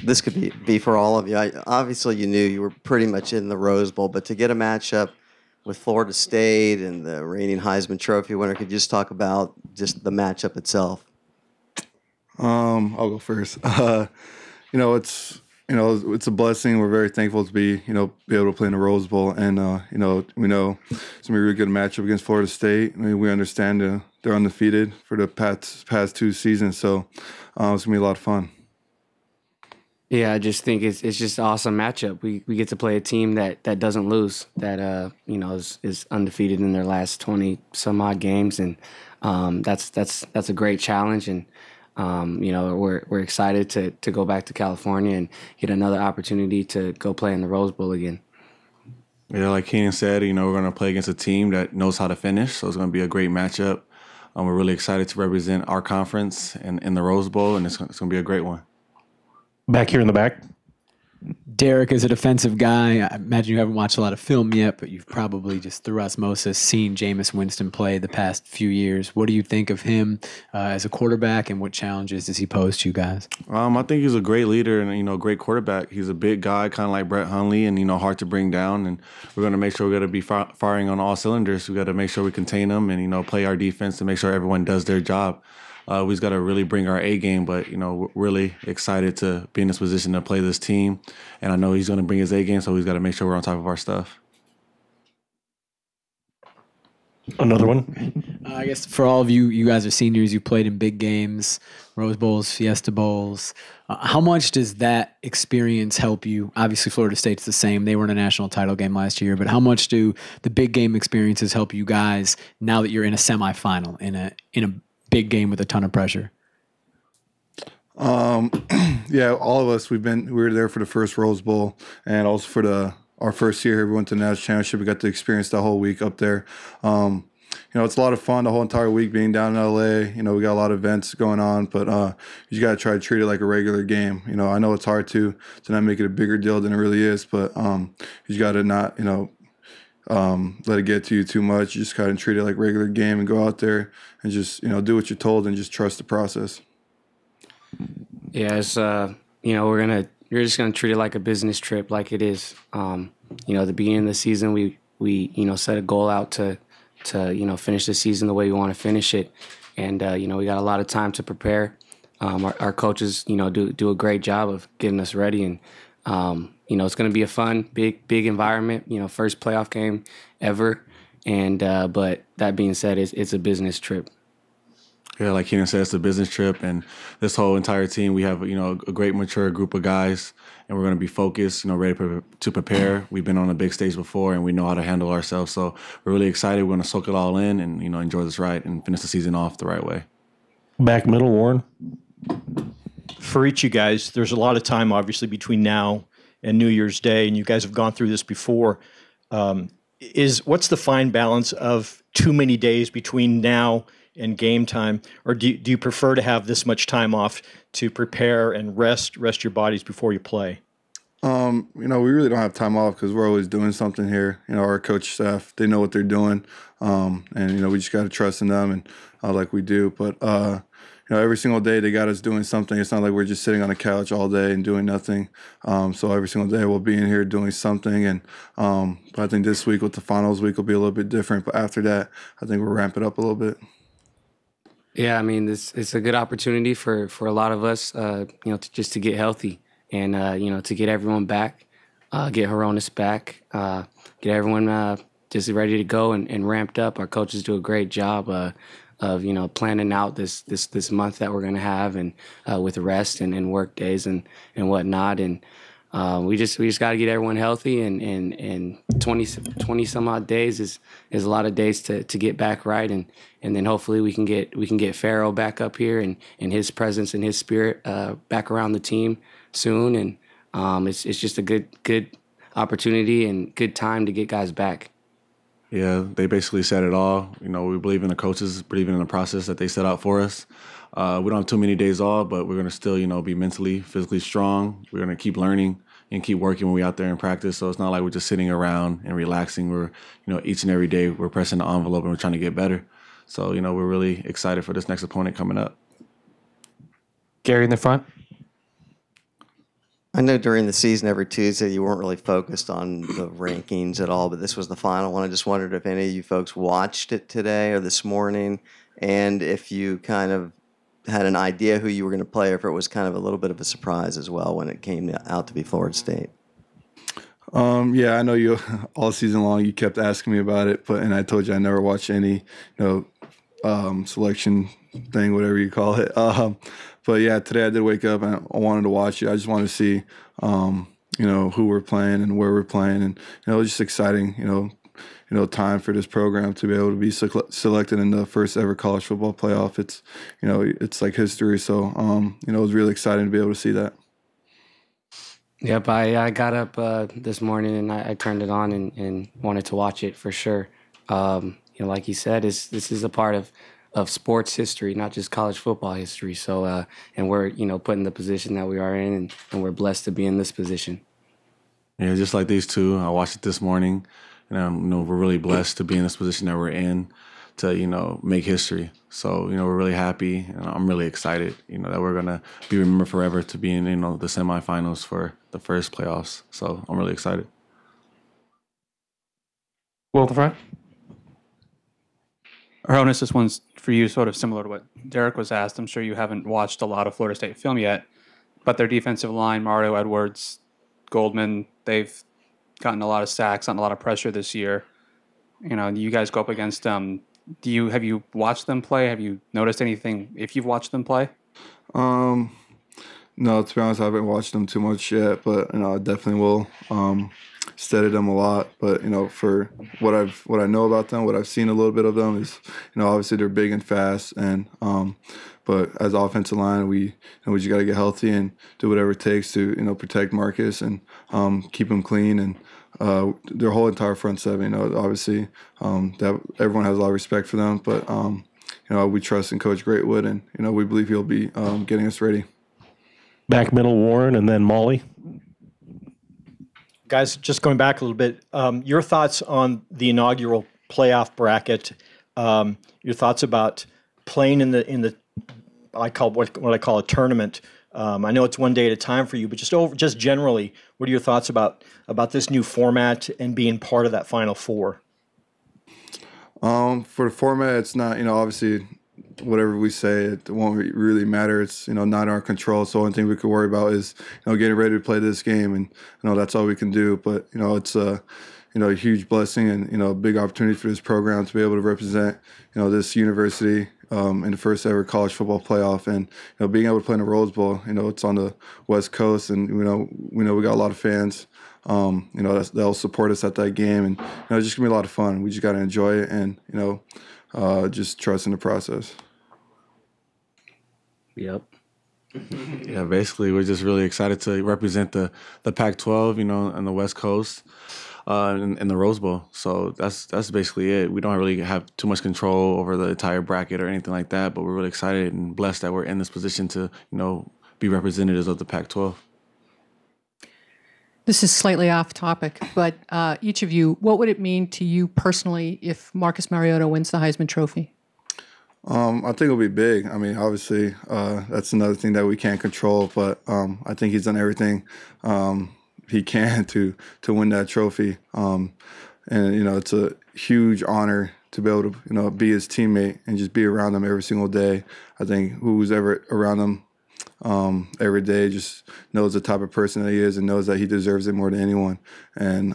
this could be for all of you. Obviously, you knew you were pretty much in the Rose Bowl, but to get a matchup with Florida State and the reigning Heisman Trophy winner, could you just talk about just the matchup itself? I'll go first. It's a blessing. We're very thankful to be able to play in the Rose Bowl, and we know it's gonna be a really good matchup against Florida State. I mean, we understand they're undefeated for the past 2 seasons, so it's gonna be a lot of fun. Yeah, I just think it's just an awesome matchup. We get to play a team that doesn't lose, that is undefeated in their last 20 some odd games, and that's a great challenge. And we're excited to go back to California and get another opportunity to go play in the Rose Bowl again. Yeah, like Keanon said, we're going to play against a team that knows how to finish, so it's going to be a great matchup. We're really excited to represent our conference in the Rose Bowl, and it's going to be a great one. Back here in the back. Derrick is a defensive guy. I imagine you haven't watched a lot of film yet, but you've probably just through osmosis seen Jameis Winston play the past few years. What do you think of him as a quarterback, and what challenges does he pose to you guys? I think he's a great leader and great quarterback. He's a big guy, kind of like Brett Hundley, and hard to bring down. And we're going to make sure we're going to be firing on all cylinders. We got to make sure we contain them and play our defense to make sure everyone does their job. We just got to really bring our A game, but we're really excited to be in this position to play this team, and I know he's going to bring his A game, so he's got to make sure we're on top of our stuff. Another one. I guess for all of you, you guys are seniors. You played in big games, Rose Bowls, Fiesta Bowls. How much does that experience help you? Obviously, Florida State's the same. They were in a national title game last year, but how much do the big game experiences help you guys now that you're in a semifinal in a big game with a ton of pressure? Yeah, all of us, we were there for the first Rose Bowl, and also for our first year here. We went to the national championship. We got to experience the whole week up there. It's a lot of fun the whole entire week being down in LA. We got a lot of events going on, but you got to try to treat it like a regular game. I know it's hard to not make it a bigger deal than it really is, but you got to not let it get to you too much. You just kind of treat it like a regular game and go out there and just do what you're told and just trust the process. Yeah, it's you're just gonna treat it like a business trip, like it is. The beginning of the season, we set a goal out to finish the season the way we want to finish it, and we got a lot of time to prepare. Our coaches do a great job of getting us ready, and it's going to be a fun, big environment. First playoff game ever, and but that being said, it's a business trip. Yeah, like Keanon said, it's a business trip, and this whole entire team, we have a great mature group of guys, and we're going to be focused, ready to prepare. We've been on a big stage before, and we know how to handle ourselves. So we're really excited. We're going to soak it all in, and enjoy this ride and finish the season off the right way. Back middle, Warren. For each of you guys, there's a lot of time, obviously, between now and New Year's Day, and you guys have gone through this before. What's the fine balance of too many days between now and game time, or do you prefer to have this much time off to prepare and rest your bodies before you play? We really don't have time off because we're always doing something here. Our coach staff, they know what they're doing, and we just got to trust in them and like we do. But every single day they got us doing something. It's not like we're just sitting on a couch all day and doing nothing. So every single day we'll be in here doing something. And but I think this week with the finals week will be a little bit different. But after that, I think we'll ramp it up a little bit. Yeah, I mean, it's a good opportunity for a lot of us, just to get healthy and, to get everyone back, get Hroniss back, get everyone just ready to go and ramped up. Our coaches do a great job of planning out this month that we're going to have and with rest and work days and whatnot. And we just got to get everyone healthy, and 20 some odd days is a lot of days to get back right, and then hopefully we can get Pharaoh back up here and his presence and his spirit back around the team soon, and it's just a good opportunity and good time to get guys back. Yeah, they basically said it all. We believe in the coaches, believe in the process that they set out for us. We don't have too many days off, but we're going to still, be mentally, physically strong. We're going to keep learning and keep working when we're out there in practice. So it's not like we're just sitting around and relaxing. We're, each and every day we're pressing the envelope and we're trying to get better. So, we're really excited for this next opponent coming up. Gary in the front. I know during the season every Tuesday you weren't really focused on the rankings at all, but this was the final one. I just wondered if any of you folks watched it today or this morning, and if you kind of had an idea who you were going to play, or if it was kind of a little bit of a surprise as well when it came out to be Florida State. Yeah, I know you all season long. You kept asking me about it, and I told you I never watched any, selection thing, whatever you call it. But yeah, today I did wake up and I wanted to watch it. I just wanted to see, who we're playing and where we're playing, and it was just exciting, time for this program to be able to be selected in the first ever college football playoff. It's like history. So, it was really exciting to be able to see that. Yep, I got up this morning and I turned it on and wanted to watch it for sure. Like you said, this is a part of sports history, not just college football history. So, and we're put in the position that we are in, and we're blessed to be in this position. Yeah, just like these two, I watched it this morning, and we're really blessed to be in this position that we're in, to make history. So we're really happy, and I'm really excited, that we're gonna be remembered forever to be in the semifinals for the first playoffs. So I'm really excited. Will, the front. Hroniss, this one's for you, sort of similar to what Derrick was asked. I'm sure you haven't watched a lot of Florida State film yet, but their defensive line, Mario Edwards, Goldman, they've gotten a lot of sacks, gotten a lot of pressure this year. You guys go up against them. Have you watched them play? Have you noticed anything if you've watched them play? No, to be honest, I haven't watched them too much yet, but I definitely will study them a lot. But for what I know about them, what I've seen a little bit of them is obviously they're big and fast, and but as offensive line, we just got to get healthy and do whatever it takes to protect Marcus and keep him clean, and their whole entire front seven. Obviously that everyone has a lot of respect for them, but we trust in Coach Greatwood, and we believe he'll be getting us ready. Back middle, Warren, and then Molly. Guys, just going back a little bit, your thoughts on the inaugural playoff bracket, your thoughts about playing in the what I call a tournament. I know it's one day at a time for you, but just generally, what are your thoughts about this new format and being part of that Final Four? For the format, it's not, obviously whatever we say, it won't really matter. It's, not in our control. So the only thing we could worry about is, getting ready to play this game. And, that's all we can do. But, it's a huge blessing and, a big opportunity for this program to be able to represent, this university in the first ever college football playoff. And, being able to play in the Rose Bowl, it's on the West Coast. And, we got a lot of fans, they'll support us at that game. And, it's just going to be a lot of fun. We just got to enjoy it and, just trust in the process. Yep. Yeah, basically, we're just really excited to represent the Pac-12, on the West Coast, in the Rose Bowl. So that's basically it. We don't really have too much control over the entire bracket or anything like that, but we're really excited and blessed that we're in this position to, be representatives of the Pac-12. This is slightly off topic, but each of you, what would it mean to you personally if Marcus Mariota wins the Heisman Trophy? I think it'll be big. I mean, obviously, that's another thing that we can't control, but I think he's done everything he can to win that trophy. And, it's a huge honor to be able to, be his teammate and just be around him every single day. I think who's ever around him every day just knows the type of person that he is and knows that he deserves it more than anyone. And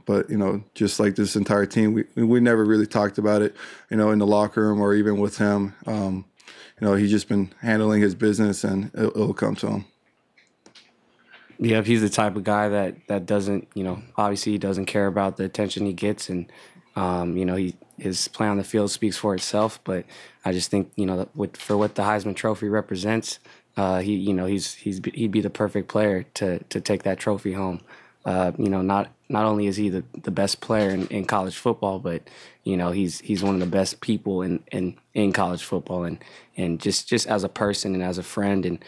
but just like this entire team, we never really talked about it, in the locker room or even with him. He's just been handling his business, and it'll come to him. Yeah, he's the type of guy that doesn't, obviously he doesn't care about the attention he gets, and his play on the field speaks for itself. But I just think, for what the Heisman Trophy represents, he'd be the perfect player to take that trophy home. Not only is he the best player in college football, but he's one of the best people in college football, and just as a person and as a friend, and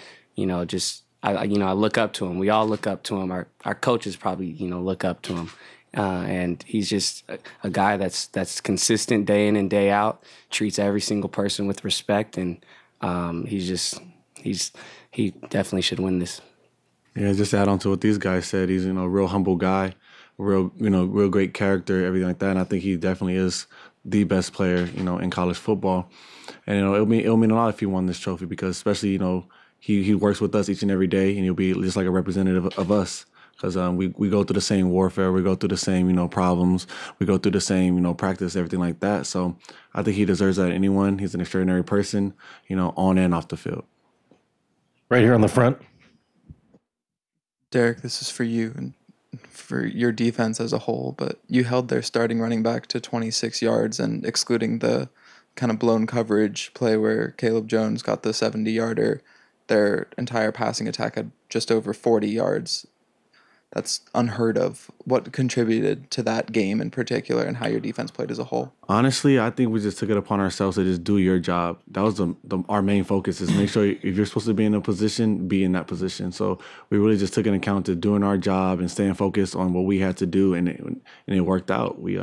I look up to him. We all look up to him. Our coaches probably look up to him. And he's just a guy that's consistent day in and day out, treats every single person with respect, and he definitely should win this. Yeah, just to add on to what these guys said, he's a real humble guy, real great character, everything like that. And I think he definitely is the best player, in college football. And it'll mean a lot if he won this trophy because especially he works with us each and every day, and he'll be just like a representative of us. Because we go through the same warfare, we go through the same problems, we go through the same practice, everything like that. So I think he deserves that. Anyone, he's an extraordinary person, on and off the field. Right here on the front. Derrick, this is for you and for your defense as a whole, but you held their starting running back to 26 yards, and excluding the kind of blown coverage play where Caleb Jones got the 70-yarder, their entire passing attack had just over 40 yards. That's unheard of. What contributed to that game in particular and how your defense played as a whole? Honestly, I think we just took it upon ourselves to just do your job. That was our main focus, is make sure if you're supposed to be in a position, be in that position. So we really just took into account to doing our job and staying focused on what we had to do, and it worked out. We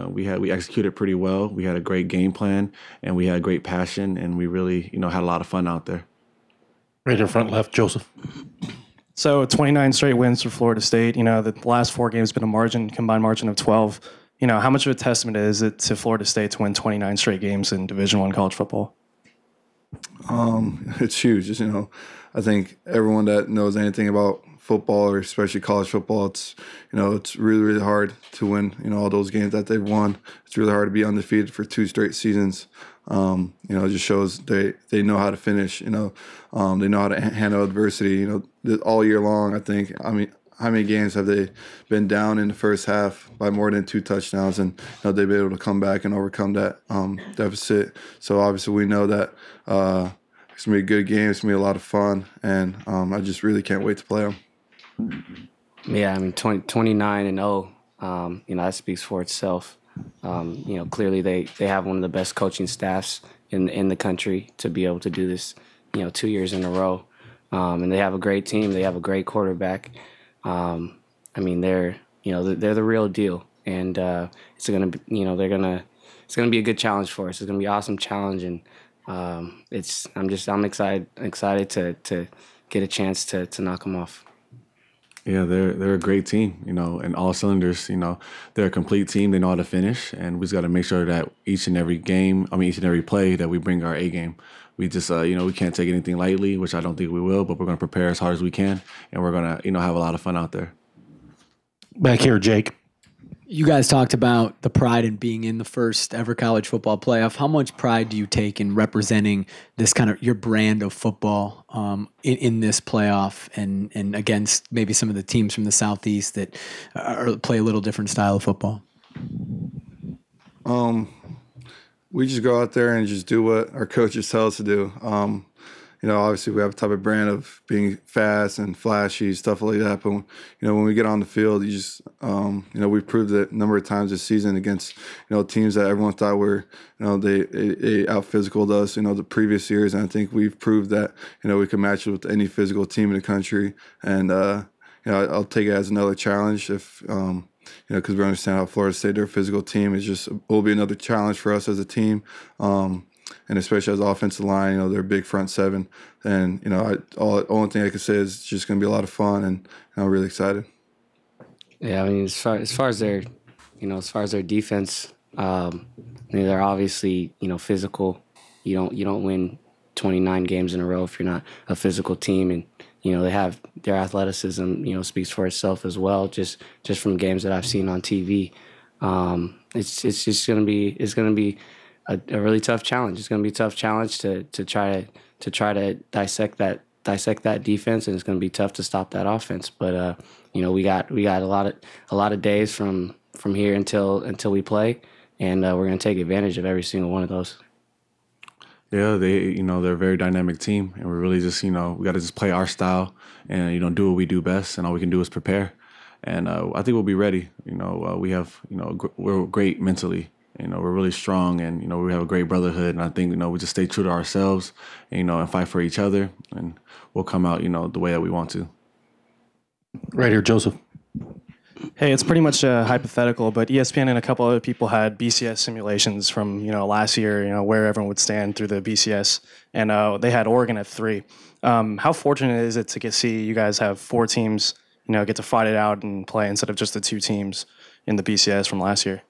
executed pretty well. We had a great game plan, and we had great passion, and we really had a lot of fun out there. Right in front left, Joseph. So 29 straight wins for Florida State. The last 4 games have been a combined margin of 12. How much of a testament is it to Florida State to win 29 straight games in Division I college football? It's huge. I think everyone that knows anything about football, or especially college football, it's really, really hard to win all those games that they've won. It's really hard to be undefeated for 2 straight seasons. It just shows they know how to finish. They know how to handle adversity. All year long. I think. I mean, how many games have they been down in the first half by more than 2 touchdowns, and they've been able to come back and overcome that deficit. So obviously we know that it's gonna be a good game. It's gonna be a lot of fun, and I just really can't wait to play them. Yeah, I mean 29-0. That speaks for itself. Clearly they have one of the best coaching staffs in the country to be able to do this, 2 years in a row. And they have a great team. They have a great quarterback. They're the real deal. And it's gonna be, it's gonna be a good challenge for us. It's gonna be an awesome challenge, and I'm excited to get a chance to knock them off. Yeah, they're a great team, in all cylinders. They're a complete team. They know how to finish, and we just got to make sure that each and every play that we bring our A game. We just, we can't take anything lightly, which I don't think we will, but we're going to prepare as hard as we can, and we're going to, have a lot of fun out there. Back here, Jake. You guys talked about the pride in being in the first ever college football playoff. How much pride do you take in representing this kind of your brand of football in this playoff and against maybe some of the teams from the Southeast that play a little different style of football? We just go out there and just do what our coaches tell us to do. Obviously we have a type of brand of being fast and flashy, stuff like that. But, when we get on the field, you just, we've proved it a number of times this season against, teams that everyone thought were, they out-physicaled us, the previous years. And I think we've proved that, we can match it with any physical team in the country. And, I'll take it as another challenge if, because we understand how Florida State, their physical team, will be another challenge for us as a team. And especially as offensive line, they're a big front seven. And, only thing I can say is it's just going to be a lot of fun, and I'm really excited. Yeah, as far as their, as far as their defense, they're obviously, physical. You don't win 29 games in a row if you're not a physical team, and they have their athleticism. Speaks for itself as well. Just from games that I've seen on TV, it's just gonna be a really tough challenge. It's gonna be a tough challenge to try to dissect that defense, and it's gonna be tough to stop that offense. But we got a lot of days from here until we play, and we're gonna take advantage of every single one of those. Yeah, they're a very dynamic team, and we're really just, we got to just play our style and, do what we do best, and all we can do is prepare. And I think we'll be ready. We're great mentally. We're really strong, and, we have a great brotherhood. And I think, we just stay true to ourselves, and fight for each other, and we'll come out, the way that we want to. Right here, Joseph. Hey, it's pretty much hypothetical, but ESPN and a couple other people had BCS simulations from last year, where everyone would stand through the BCS, and they had Oregon at 3. How fortunate is it to see you guys have 4 teams get to fight it out and play instead of just the two teams in the BCS from last year?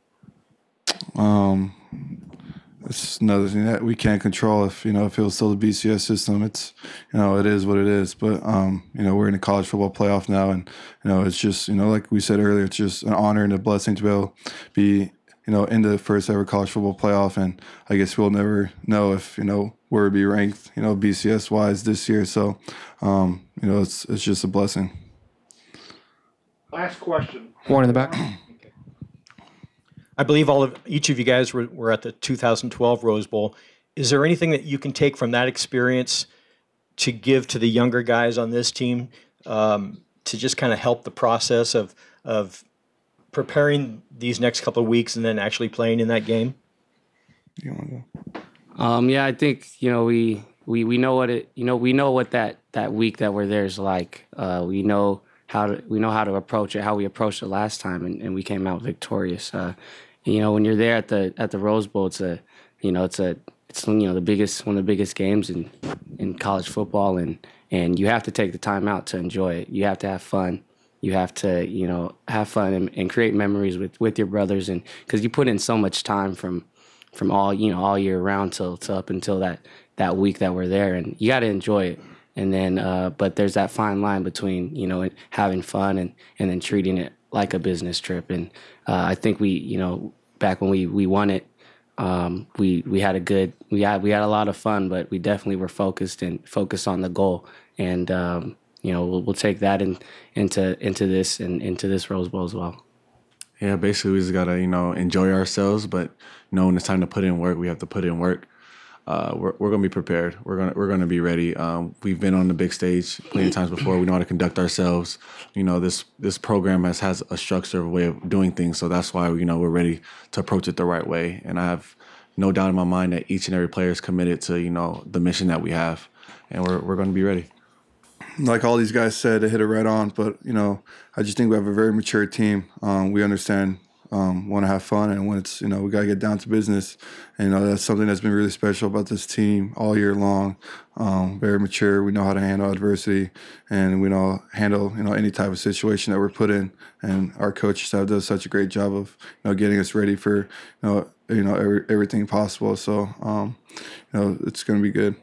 It's another thing that we can't control. If it was still the BCS system, it's it is what it is. But we're in the college football playoff now, and it's just like we said earlier, it's just an honor and a blessing to be able to be in the first ever college football playoff. And I guess we'll never know if where we'll be ranked BCS wise this year. So it's just a blessing. Last question. One in the back. I believe each of you guys were at the 2012 Rose Bowl. Is there anything that you can take from that experience to give to the younger guys on this team to just kind of help the process of preparing these next couple of weeks and then actually playing in that game? You want to go? Yeah, I think we know what that week that we're there is like. We know how to approach it, how we approached it last time, and we came out victorious. When you're there at the Rose Bowl, it's one of the biggest games in college football, and you have to take the time out to enjoy it. You have to have fun. You have to have fun and create memories with your brothers, and because you put in so much time from all year round till up until that week that we're there, and you got to enjoy it. And then, but there's that fine line between having fun and then treating it like a business trip. And I think back when we won it, we had a lot of fun, but we definitely were focused on the goal. And we'll take that into this Rose Bowl as well. Yeah, basically we just gotta enjoy ourselves, but when it's time to put in work, we have to put in work. We're gonna be prepared. We're gonna be ready. We've been on the big stage plenty of times before. We know how to conduct ourselves. This program has a structure, a way of doing things. So that's why we're ready to approach it the right way. And I have no doubt in my mind that each and every player is committed to the mission that we have, and we're gonna be ready. Like all these guys said, they hit it right on. But I just think we have a very mature team. We understand. Want to have fun, and when it's we got to get down to business, and that's something that's been really special about this team all year long. Very mature. We know how to handle adversity, and we know handle any type of situation that we're put in. And our coach staff does such a great job of getting us ready for everything possible. So it's going to be good.